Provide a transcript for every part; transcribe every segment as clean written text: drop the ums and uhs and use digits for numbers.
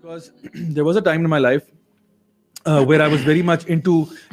because there was a time in my life where I was very much into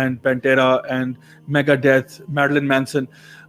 and Pantera and Megadeth, Marilyn Manson.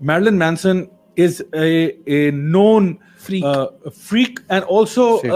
Marilyn Manson is a known freak and also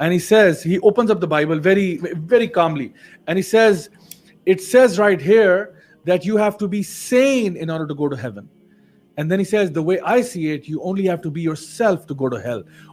and he says, he opens up the Bible very calmly, and he says, it says right here that you have to be sane in order to go to heaven. And then he says, the way I see it, you only have to be yourself to go to hell.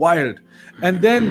wild. And then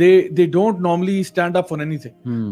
they don't normally stand up for anything.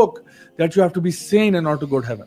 book that you have to be sane in order to go to heaven.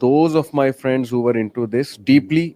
those of my friends who were into this deeply,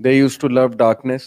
They used to love darkness.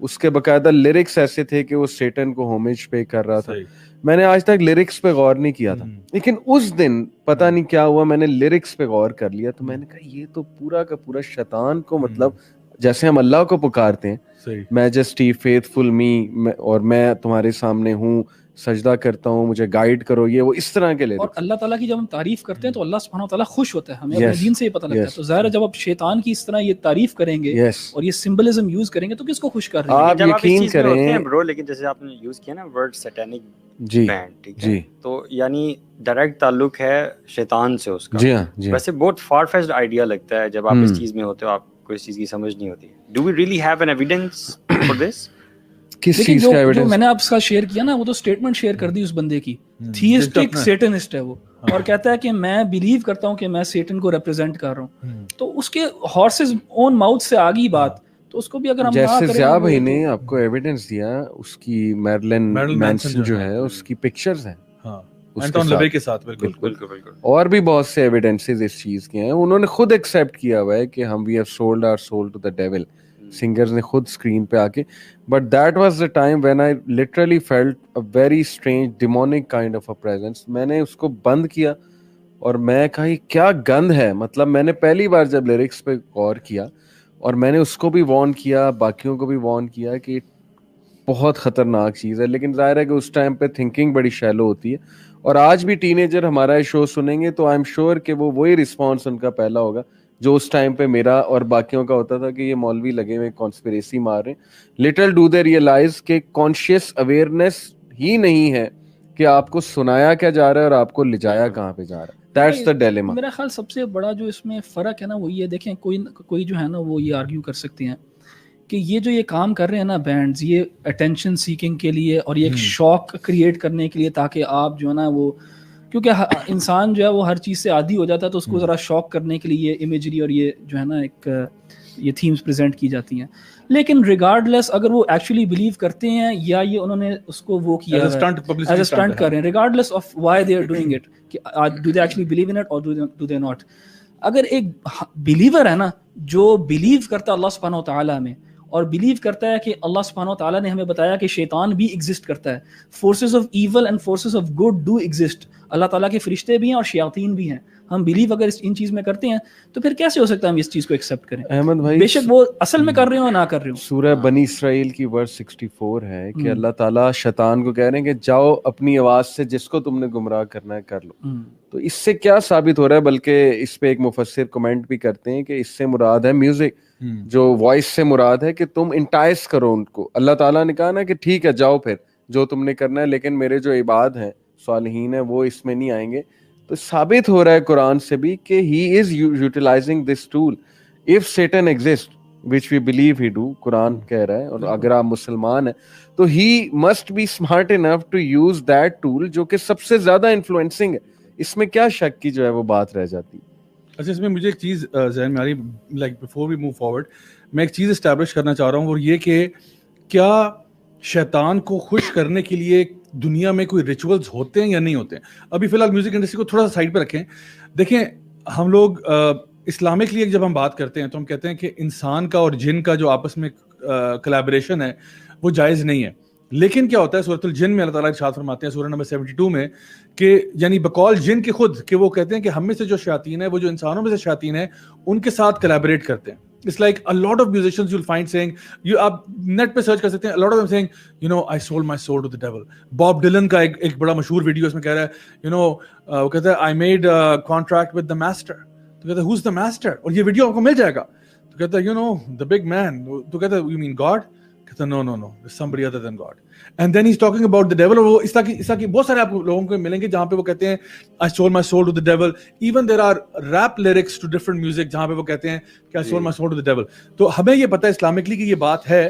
اس کے باقاعدہ lyrics ایسے تھے کہ وہ Satan کو ہومیج پے کر رہا تھا. میں نے آج تک لیرکس پہ غور نہیں کیا تھا, لیکن اس دن پتہ نہیں کیا ہوا, میں نے لیرکس پہ غور کر لیا, تو میں نے کہا یہ تو پورا کا پورا شیطان کو, مطلب جیسے ہم اللہ کو پکارتے ہیں, میجسٹی, فیتھفل می, اور میں تمہارے سامنے ہوں, سجدہ کرتا ہوں, مجھے گائیڈ کرو, یہ وہ اس طرح کے لیرکس. اور اللہ تعالیٰ کی جب ہم تعریف کرتے ہیں تو اللہ سبحانہ وتعالیٰ خوش ہوتا ہے, ہمیں اپنے دین سے یہ پتہ لگتا ہے. تو ظاہر ہے جب آپ شیطان کی اس طرح یہ تعریف کریں گے اور یہ سمبلزم یوز کریں گے تو کس کو خوش کر رہے ہیں؟ آپ یقین کریں برو, لیکن جیسے آپ نے یوز کیا نا ورڈ سیٹینک جی بینڈ, ٹھیک ہے, تو یعنی ڈائریکٹ تعلق ہے شیطان سے اس کا. جی ہاں, ویسے بہت فار فیچڈ آئیڈیا لگتا ہے جب آپ اس چیز میں ہوتے ہو, آپ کو اس چیز کی سمجھ نہیں ہوتی. Do we really have an evidence for this? کس چیز کا ایویڈنس؟ جو میں نے آپ کا شیئر کیا نا, وہ تو اسٹیٹمنٹ شیئر کر دی اس بندے کی, تھیسٹک سیٹنسٹ ہے وہ, اور کہتا ہے کہ میں بلیو کرتا ہوں کہ میں سیٹن کو ریپرزینٹ کر رہا ہوں. تو اس کے ہارسز اون ماؤتھ سے آگی بات, تو اس کو بھی اگر ہم جیسے ضیاء بھائی نے آپ کو ایویڈنس دیا, اس کی میرلن مینسن جو ہے اس کی پکچرز ہیں کے ساتھ. بالکل. اور بھی بہت سے ایویڈنسز اس چیز کے ہیں, انہوں نے خود ایکسیپٹ کیا ہوا ہے کہ ہم we have sold our soul to the devil, singers نے خود اسکرین پہ آ کے. But that was the time when I literally felt a very strange demonic kind of a presence. میں نے اس کو بند کیا اور میں کہا یہ کیا گند ہے. مطلب میں نے پہلی بار جب لیرکس پہ غور کیا, اور میں نے اس کو بھی وارن کیا, باقیوں کو بھی وارن کیا کہ بہت خطرناک چیز ہے. لیکن ظاہر ہے کہ اس ٹائم پہ تھنکنگ بڑی شیلو ہوتی ہے, اور آج بھی ٹین ایجر ہمارا یہ شو سنیں گے تو آئی ایم شیور کہ وہ وہی رسپانس ان کا پہلا ہوگا جو اس ٹائم پہ میرا اور باقیوں کا ہوتا تھا کہ یہ مولوی لگے ہوئے کانسپریسی مار رہے ہیں. لٹل ڈو دے ریئلائز کہ کانشیس اویئرنیس ہی نہیں ہے کہ آپ کو سنایا کیا جا رہا ہے اور آپ کو لے جایا کہاں پہ جا رہا ہے. That's the dilemma. میرا خیال سب سے بڑا جو اس میں فرق ہے نا وہ یہ, دیکھیں کوئی جو ہے نا وہ یہ آرگیو کر سکتے ہیں کہ یہ جو یہ کام کر رہے ہیں نا بینڈز, یہ اٹینشن سیکنگ کے لیے اور یہ ایک شوق کریٹ کرنے کے لیے, تاکہ آپ جو ہے نا وہ, کیونکہ انسان جو ہے وہ ہر چیز سے عادی ہو جاتا ہے, تو اس کو ذرا شوق کرنے کے لیے یہ امیجری اور یہ جو ہے نا ایک یہ تھیمز پریزنٹ کی جاتی ہیں. لیکن ریگارڈ لیس اگر وہ ایکچولی بلیو کرتے ہیں یا یہ انہوں نے اس کو وہ کیا ایز اے اسٹنٹ کر رہے ہیں, regardless of why they are doing it, کہ do they actually believe in it اور ڈو دے ناٹ. اگر ایک بلیور ہے نا جو بلیو کرتا ہے اللہ سبحانہ و تعالیٰ میں, اور بلیو کرتا ہے کہ اللہ سبحانہ و تعالیٰ نے ہمیں بتایا کہ شیطان بھی ایگزسٹ کرتا ہے, forces of evil and forces of good do exist, اللہ تعالیٰ کے فرشتے بھی ہیں اور شیاطین بھی ہیں, ہم بلیو اگر ان چیز میں کرتے ہیں تو پھر کیسے ہو سکتا ہے ہم اس چیز کو ایکسیپٹ کریں؟ احمد بھائی بے شک وہ اصل میں کر رہے ہوں نہ کر رہے ہوں. سورہ بنی اسرائیل کی ورس 64 ہے کہ اللہ تعالیٰ شیطان کو کہہ رہے ہیں کہ جاؤ اپنی آواز سے جس کو تم نے گمراہ کرنا ہے کر لو. تو اس سے کیا ثابت ہو رہا ہے, بلکہ اس پہ ایک مفسر کمنٹ بھی کرتے ہیں کہ اس سے مراد ہے میوزک, جو وائس سے مراد ہے کہ تم انٹائس کرو ان کو. اللہ تعالیٰ نے کہا نا کہ ٹھیک ہے جاؤ پھر جو تم نے کرنا ہے, لیکن میرے جو عباد ہیں صالحین ہیں وہ اس میں نہیں آئیں گے. تو ثابت ہو رہا ہے قرآن سے بھی کہ he is utilizing this tool. If Satan exist which we believe he do, Quran کہہ رہا ہے, اور اگر آپ مسلمان ہیں تو he must be smart enough to use that tool جو کہ سب سے زیادہ انفلوئنسنگ ہے. اس میں کیا شک کی جو ہے وہ بات رہ جاتی ہے. اچھا, اس میں مجھے ایک چیز ذہن میں آ رہی, like before we move forward, میں ایک چیز اسٹیبلش کرنا چاہ رہا ہوں, اور یہ کہ کیا شیطان کو خوش کرنے کے لیے دنیا میں کوئی ریچولز ہوتے ہیں یا نہیں ہوتے ہیں. ابھی فی الحال میوزک انڈسٹری کو تھوڑا سا سائڈ پہ رکھیں. دیکھیں ہم لوگ اسلامکلی جب ہم بات کرتے ہیں تو ہم کہتے ہیں کہ انسان کا اور جن کا جو آپس میں کلیبریشن ہے وہ جائز نہیں ہے. لیکن کیا ہوتا ہے سورۃ الجن میں اللہ تعالیٰ ارشاد فرماتے ہیں سورہ نمبر 72 میں کہ یعنی بقول جن کے خود کہ وہ کہتے ہیں کہ ہم میں سے جو شیاطین ہیں وہ جو انسانوں میں سے شیاطین ہیں ان کے ساتھ کلیبریٹ کرتے ہیں. It's like a lot of musicians you'll find saying, آپ نیٹ پہ سرچ کر سکتے ہیں, a lot of them saying, you know, I sold my soul to the devil. Bob Dylan کا ایک بڑا مشہور ویڈیو اس میں کہہ رہا ہے, you know, وہ کہتا ہے I made a contract with the master. تو کہتا ہے who's the master? اور یہ ویڈیو آپ کو مل جائے گا. تو کہتا ہے you know, the big man. تو کہتا ہے you mean God? کہتا ہے no, there's somebody other than God. And then he's talking about the devil. اور وہ اس طرح کی بہت سارے آپ لوگوں کو ملیں گے جہاں پہ وہ کہتے ہیں I sold my soul to the devil. Even there are rap lyrics to different music جہاں پہ وہ کہتے ہیں کہ I sold my soul to the devil. تو ہمیں یہ پتہ ہے اسلامکلی کہ یہ بات ہے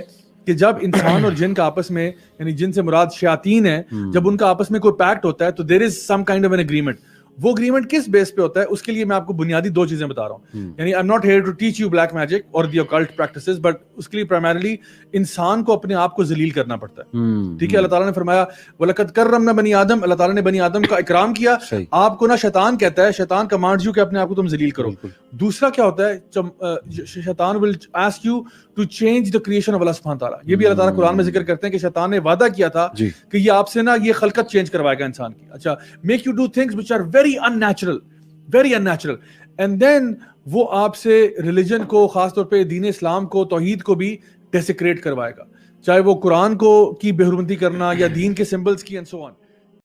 کہ جب انسان اور جن کا آپس میں, یعنی جن سے مراد شیاطین ہیں, جب ان کا آپس میں کوئی پیکٹ ہوتا ہے تو there is some kind of an agreement. وہ اگریمنٹ کس بیس پہ ہوتا ہے اس کے لیے میں آپ کو بنیادی دو چیزیں بتا رہا ہوں. یعنی I am not here to teach you black magic اور دی اوکلٹ پریکٹسز, بٹ اس کے لیے پرائمرلی انسان کو اپنے آپ کو ذلیل کرنا پڑتا ہے. ٹھیک ہے, اللہ تعالیٰ نے فرمایا وَلَقَدْ كَرَّمْنَا بَنِي آدم, اللہ تعالیٰ نے بنی آدم کا اکرام کیا. آپ کو نا شیطان کہتا ہے, شیطان کمانڈز یو کہ اپنے آپ کو تم ذلیل کرو. دوسرا کیا ہوتا ہے, شیطان will ask you to change the creation of Allah سبحانہ تعالیٰ. یہ بھی اللہ تعالیٰ قرآن میں ذکر کرتے ہیں کہ شیطان نے وعدہ کیا تھا کہ یہ آپ سے نا یہ خلقت چینج کروائے گا انسان کی. اچھا, make you do things which are very unnatural, and then وہ آپ سے ریلیجن کو, خاص طور پہ دین اسلام کو, توحید کو بھی ڈیسیکریٹ کروائے گا, چاہے وہ قرآن کو کی بے حرمتی کرنا یا دین کے سمبلس کی اینڈ سو آن.